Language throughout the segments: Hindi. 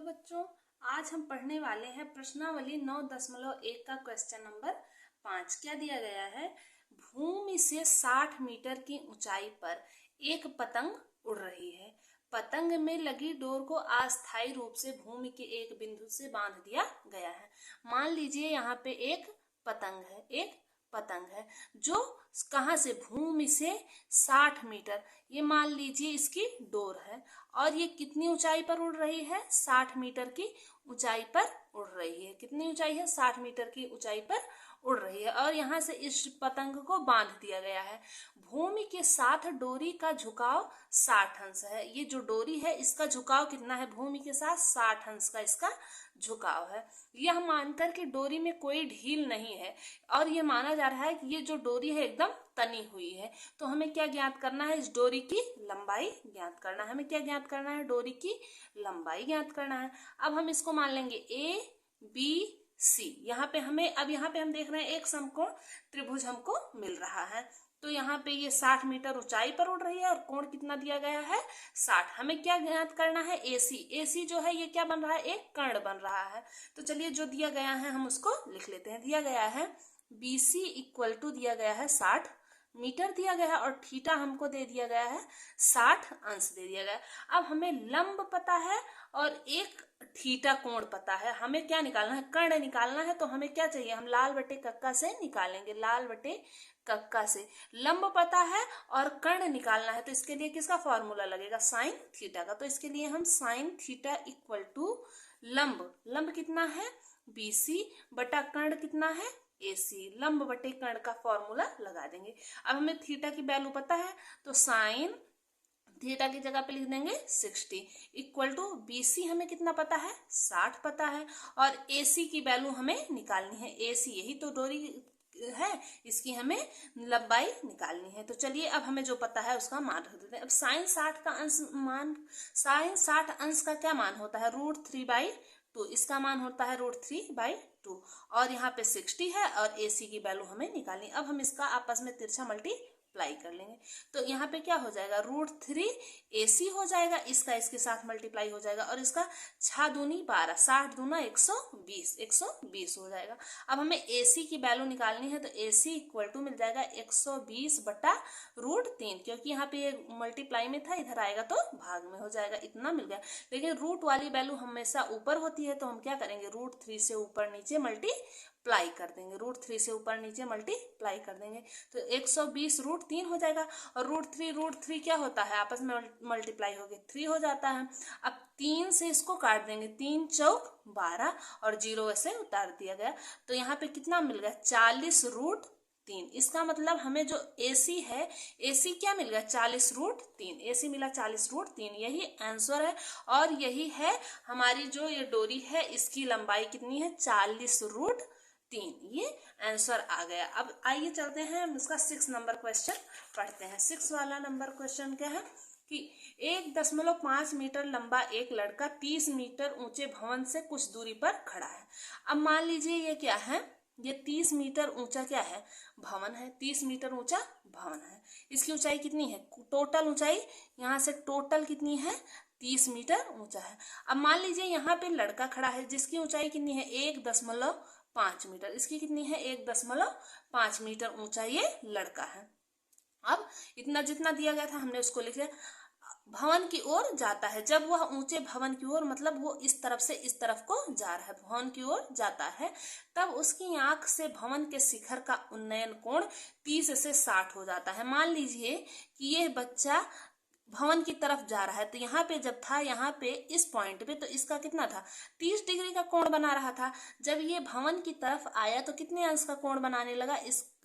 हेलो बच्चों, आज हम पढ़ने वाले हैं प्रश्नावली 9.1 का क्वेश्चन नंबर 5। क्या दिया गया है? भूमि से 60 मीटर की ऊंचाई पर एक पतंग उड़ रही है। पतंग में लगी डोर को अस्थायी रूप से भूमि के एक बिंदु से बांध दिया गया है। मान लीजिए यहाँ पे एक पतंग है जो कहाँ से, भूमि से 60 मीटर, ये मान लीजिए इसकी डोर है और ये कितनी ऊंचाई पर उड़ रही है? 60 मीटर की ऊंचाई पर उड़ रही है। कितनी ऊंचाई है? 60 मीटर की ऊंचाई पर उड़ रही है और यहाँ से इस पतंग को बांध दिया गया है। भूमि के साथ डोरी का झुकाव 60 अंश है। ये जो डोरी है इसका झुकाव कितना है? भूमि के साथ 60 अंश का इसका झुकाव है। यह मानकर कि डोरी में कोई ढील नहीं है और ये माना जा रहा है कि ये जो डोरी है एकदम तनी हुई है। तो हमें क्या ज्ञात करना है? इस डोरी की लंबाई ज्ञात करना है। हमें क्या ज्ञात करना है? डोरी की लंबाई ज्ञात करना है। अब हम इसको मान लेंगे ए बी सी। यहाँ पे हम देख रहे हैं एक समकोण त्रिभुज हमको मिल रहा है। तो यहाँ पे ये 60 मीटर ऊंचाई पर उड़ रही है और कोण कितना दिया गया है? 60। हमें क्या ज्ञात करना है? एसी। एसी जो है ये क्या बन रहा है? एक कर्ण बन रहा है। तो चलिए जो दिया गया है हम उसको लिख लेते हैं। दिया गया है BC इक्वल टू दिया गया है 60 मीटर दिया गया है और थीटा हमको दे दिया गया है 60 अंश दे दिया गया है। अब हमें लंब पता है और एक थीटा कोण पता है। हमें क्या निकालना है? कर्ण निकालना है। तो हमें क्या चाहिए? हम लाल बटे कक्का से निकालेंगे। लाल बटे कक्का से लंब पता है और कर्ण निकालना है। तो इसके लिए किसका फॉर्मूला लगेगा? साइन थीटा का। तो इसके लिए हम साइन थीटा इक्वल टू लंब कितना है? BC बटा कर्ण कितना है? AC। लंब बटे कर्ण का फॉर्मूला लगा देंगे। अब हमें थीटा की वैल्यू पता है तो साइन थीटा की जगह पे लिख देंगे 60 इक्वल टू BC हमें कितना पता है? 60 पता है और AC की वैल्यू हमें निकालनी है। AC यही तो डोरी है, इसकी हमें लंबाई निकालनी है। तो चलिए अब हमें जो पता है उसका मान रख देते हैं। अब साइन 60 का क्या मान होता है? √3/2। इसका मान होता है √3/2 और यहाँ पे 60 है और AC की वैल्यू हमें निकालनी। अब हम इसका आपस में तिरछा मल्टीप्लाई कर लेंगे। तो यहाँ पे क्या हो जाएगा? √3 AC हो जाएगा, इसका इसके साथ मल्टीप्लाई हो जाएगा और इसका 6 दूनी 12, 60 दूना 120 हो जाएगा। अब हमें AC की वैल्यू निकालनी है तो AC इक्वल टू मिल जाएगा 120 बटा √3, क्योंकि यहाँ पे ये मल्टीप्लाई में था, इधर आएगा तो भाग में हो जाएगा। इतना मिल गया। लेकिन रूट वाली वैल्यू हमेशा ऊपर होती है तो हम क्या करेंगे? √3 से ऊपर नीचे मल्टीप्लाई कर देंगे। √3 से ऊपर नीचे मल्टीप्लाई कर देंगे तो 120 √3 हो जाएगा और √3 क्या होता है? आपस में मल्टीप्लाई हो गए 3 हो जाता है। अब 3 से इसको काट देंगे, 3 चौक 12 और 0 ऐसे उतार दिया गया। तो यहाँ पे कितना मिल गया? 40 √3। इसका मतलब हमें जो AC है, AC क्या मिल गया? 40 √3। AC मिला 40 √3। यही आंसर है और यही है हमारी जो ये डोरी है, इसकी लंबाई कितनी है? 40 √3। ये आंसर आ गया। अब आइए चलते हैं हम इसका 6 नंबर क्वेश्चन पढ़ते हैं। 6 वाला नंबर क्वेश्चन क्या है कि 1.5 मीटर लंबा एक लड़का 30 मीटर ऊंचे भवन से कुछ दूरी पर खड़ा है। अब मान लीजिए ये क्या है? ये 30 मीटर ऊंचा क्या है? भवन है। 30 मीटर ऊंचा भवन है। इसकी ऊंचाई कितनी है? टोटल ऊंचाई यहाँ से टोटल कितनी है? 30 मीटर ऊंचा है। अब मान लीजिए यहाँ पे लड़का खड़ा है जिसकी ऊंचाई कितनी है? 1.5 मीटर। इसकी कितनी है? 1.5 मीटर ऊंचा ये लड़का है। अब इतना जितना दिया गया था हमने उसको लिख लिया। भवन की ओर जाता है। जब वह ऊंचे भवन की ओर, मतलब वो इस तरफ से इस तरफ को जा रहा है, भवन की ओर जाता है, तब उसकी आंख से भवन के शिखर का उन्नयन कोण 30 से 60 हो जाता है। मान लीजिए कि ये बच्चा भवन की तरफ जा रहा है तो यहाँ पे जब था, यहाँ पे इस पॉइंट पे, तो इसका कितना था? 30 डिग्री का कोण बना रहा था। जब ये भवन की तरफ आया तो कितने अंश का कोण बनाने लगा?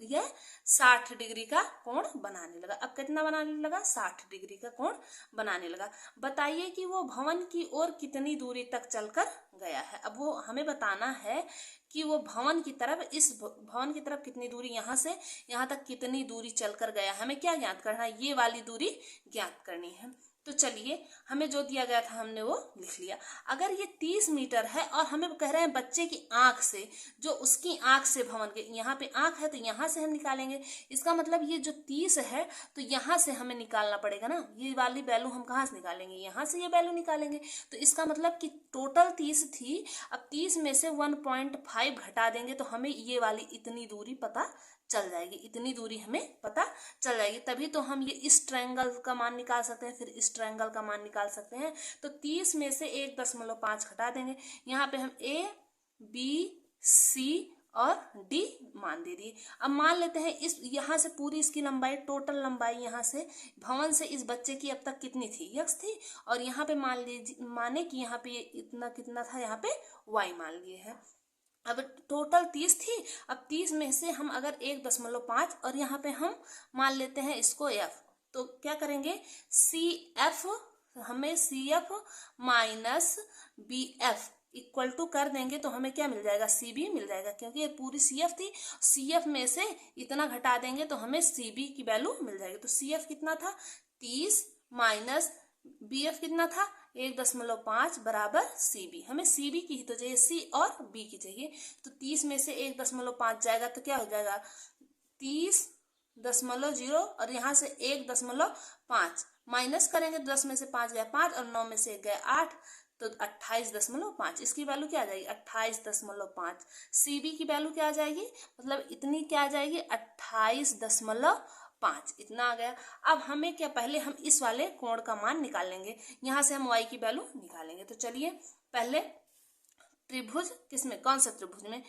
ये 60 डिग्री का कोण बनाने लगा। अब कितना बनाने लगा? 60 डिग्री का कोण बनाने लगा। बताइए कि वो भवन की ओर कितनी दूरी तक चलकर गया है। अब वो हमें बताना है कि वो भवन की तरफ, इस भवन की तरफ कितनी दूरी, यहाँ से यहाँ तक कितनी दूरी चलकर गया। हमें क्या ज्ञात करना है? ये वाली दूरी ज्ञात करनी है। तो चलिए, हमें जो दिया गया था हमने वो लिख लिया। अगर ये 30 मीटर है और हमें कह रहे हैं बच्चे की आंख से, जो उसकी आंख से भवन के, यहाँ पे आंख है तो यहाँ से हम निकालेंगे। इसका मतलब ये जो 30 है तो यहाँ से हमें निकालना पड़ेगा ना, ये वाली वैल्यू हम कहाँ से निकालेंगे, यहाँ से ये वैल्यू निकालेंगे। तो इसका मतलब कि टोटल 30 थी, अब 30 में से 1.5 घटा देंगे तो हमें ये वाली इतनी दूरी पता चल जाएगी, इतनी दूरी हमें पता चल जाएगी। तभी तो हम ये इस ट्रायंगल का मान निकाल सकते हैं, फिर इस ट्रायंगल का मान निकाल सकते हैं। तो 30 में से 1.5 घटा देंगे। यहाँ पे हम A, B, C और D मान दे दिए। अब मान लेते हैं इस यहाँ से पूरी इसकी लंबाई, टोटल लंबाई यहाँ से भवन से इस बच्चे की अब तक कितनी थी, x थी, और यहाँ पे मान लीजिए, माने कि यहाँ पे इतना कितना था, यहाँ पे y मान लिए है। अब टोटल 30 थी, अब 30 में से हम अगर 1.5 और यहाँ पे हम मान लेते हैं इसको f, तो क्या करेंगे, CF, हमें CF minus BF equal to कर देंगे तो हमें क्या मिल जाएगा, CB मिल जाएगा, क्योंकि ये पूरी CF थी, CF में से इतना घटा देंगे तो हमें CB की वैल्यू मिल जाएगी। तो CF कितना था, 30 माइनस BF कितना था, 1.5 बराबर CB। हमें CB की ही तो चाहिए, C और B की चाहिए। तो 30 में से 1.5 जाएगा तो क्या हो जाएगा, 30.0 और यहाँ से 1.5 माइनस करेंगे, 10 में से 5 गया 5 और 9 में से 1 गया 8, तो 28.5। इसकी वैल्यू क्या आ जाएगी, 28.5। CB की वैल्यू क्या आ जाएगी, मतलब इतनी क्या आ जाएगी, 28.5, इतना आ गया। अब हमें क्या, पहले हम इस वाले कोण का मान निकाल लेंगे, यहाँ से हम y की वैल्यू निकालेंगे। तो चलिए, पहले त्रिभुज किसमें, कौन सा त्रिभुज में,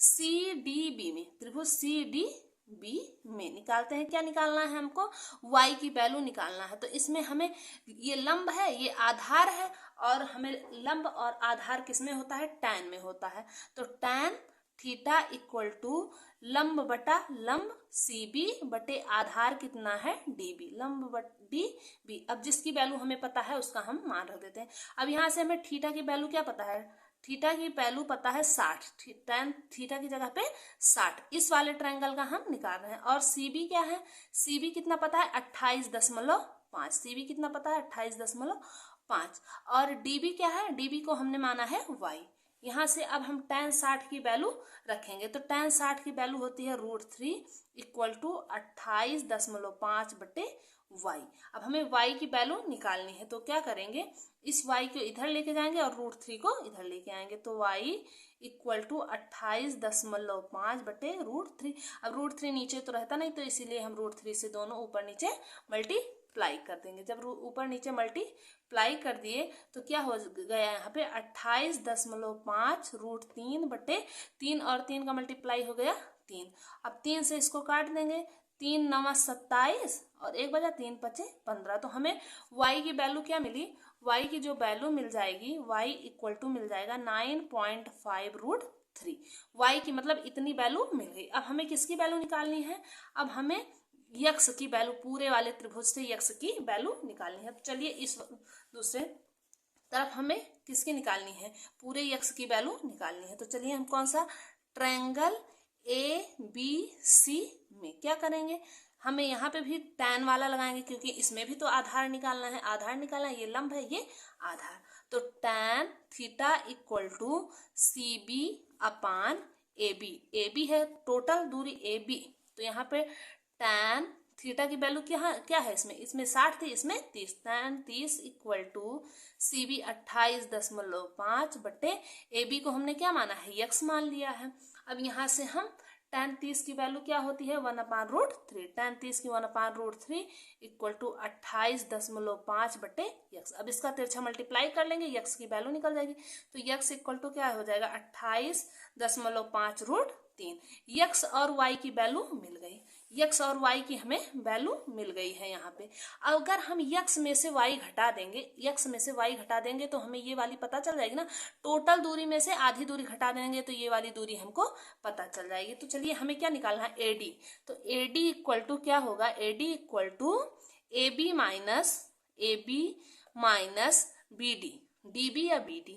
CDB में, त्रिभुज CDB में निकालते हैं। क्या निकालना है हमको, y की वैल्यू निकालना है। तो इसमें हमें ये लंब है, ये आधार है, और हमें लंब और आधार किसमें होता है, tan में होता है। तो tan थीटा इक्वल टू लंब बटा लंब CB बटे आधार कितना है, DB, लंब बट DB। अब जिसकी वैल्यू हमें पता है उसका हम मान रख देते हैं। अब यहाँ से हमें थीटा की वैल्यू क्या पता है, थीटा की वैल्यू पता है 60, tan थीटा की जगह पे 60, इस वाले ट्रायंगल का हम निकाल रहे हैं। और CB क्या है, CB कितना पता है, 28.5, CB कितना पता है, 28.5। और DB क्या है, DB को हमने माना है y। यहाँ से अब हम tan 60 की वैल्यू रखेंगे, तो tan 60 की वैल्यू होती है √3 इक्वल टू 28.5 बटे y। अब हमें y की वैल्यू निकालनी है, तो क्या करेंगे, इस y को इधर लेके जाएंगे और √3 को इधर लेके आएंगे, तो y इक्वल टू 28.5 बटे √3। अब √3 नीचे तो रहता नहीं, तो इसीलिए हम √3 से दोनों ऊपर नीचे मल्टीप्लाई कर देंगे। जब ऊपर नीचे मल्टीप्लाई कर दिए तो क्या हो गया, यहाँ पे 28.5 √3 बटे 3, और 3 का मल्टीप्लाई हो गया 3। अब 3 से इसको काट देंगे, 3 9 27 और 1 बचा 3 5 15। तो हमें y की वैल्यू क्या मिली, y की जो वैल्यू मिल जाएगी, y इक्वल टू मिल जाएगा 9.5 √3। y की मतलब इतनी वैल्यू मिल गई। अब हमें किसकी वैल्यू निकालनी है, अब हमें यक्स की वैल्यू, पूरे वाले त्रिभुज से यक्स की वैल्यू निकालनी है। तो चलिए, इस दूसरे तरफ हमें किसकी निकालनी है, पूरे यक्स की वैल्यू निकालनी है। तो चलिए, हम कौन सा, ट्रायंगल ABC में क्या करेंगे, हमें यहाँ पे भी tan वाला लगाएंगे, क्योंकि इसमें भी तो आधार निकालना है, आधार निकालना है, ये लंब है, ये आधार। तो tan theta equal to CB अपान AB, AB है टोटल दूरी AB, तो यहाँ पे tan थीटा की वैल्यू क्या है, इसमें 60 थी, इसमें 30, tan 30 इक्वल टू CB 28.5 बटे AB को हमने क्या माना है, x मान लिया है। अब यहाँ से हम tan 30 की वैल्यू क्या होती है, 1/√3, tan 30 की 1/√3 इक्वल टू 28.5 बटे x। अब इसका तिरछा मल्टीप्लाई कर लेंगे, x की वैल्यू निकल जाएगी, तो x इक्वल टू क्या हो जाएगा, 28.5 √3। x और y की वैल्यू मिल गई, x और y की हमें वैल्यू मिल गई है। यहाँ पे अगर हम x में से y घटा देंगे, x में से y घटा देंगे तो हमें ये वाली पता चल जाएगी ना, टोटल दूरी में से आधी दूरी घटा देंगे तो ये वाली दूरी हमको पता चल जाएगी। तो चलिए, हमें क्या निकालना है, AD। तो AD इक्वल टू क्या होगा, AD equal to AB minus BD DB या बीडी,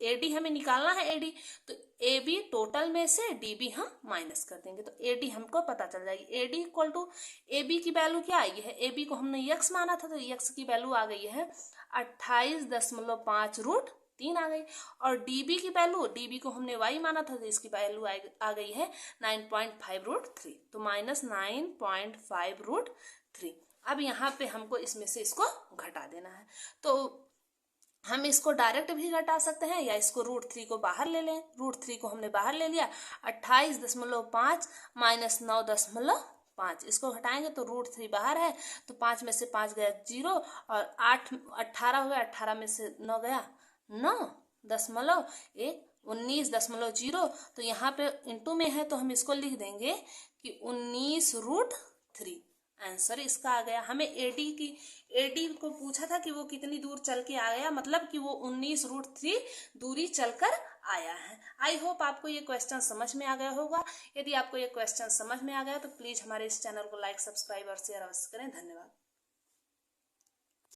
एडी हमें निकालना है एडी, तो एबी टोटल में से डीबी हम माइनस कर देंगे तो एडी हमको पता चल जाएगी। एडी इक्वल टू एबी की वैल्यू क्या आई है, एबी को हमने यक्स माना था तो यक्स की वैल्यू आ गई है 28.5√3 आ गई, और डीबी की वैल्यू, डीबी को हमने वाई माना था तो इसकी वैल्यू आ गई है 9.5√3, तो -9.5√3। अब यहाँ पे हमको इसमें से इसको घटा देना है, तो हम इसको डायरेक्ट भी घटा सकते हैं या इसको √3 को बाहर ले लें। √3 को हमने बाहर ले लिया, 28.5 माइनस 9.5, इसको घटाएंगे तो √3 बाहर है तो 5 में से 5 गया 0 और 18 हो गया, 18 में से 9 गया 9.1, 19.0, तो यहाँ पे इंटू में है तो हम इसको लिख देंगे कि 19√3। आंसर इसका आ गया। हमें एडी को पूछा था कि वो कितनी दूर चल के आ गया, मतलब कि वो 19√3 दूरी चलकर आया है। आई होप आपको ये क्वेश्चन समझ में आ गया होगा। यदि आपको ये क्वेश्चन समझ में आ गया तो प्लीज हमारे इस चैनल को लाइक, सब्सक्राइब और शेयर अवश्य करें। धन्यवाद।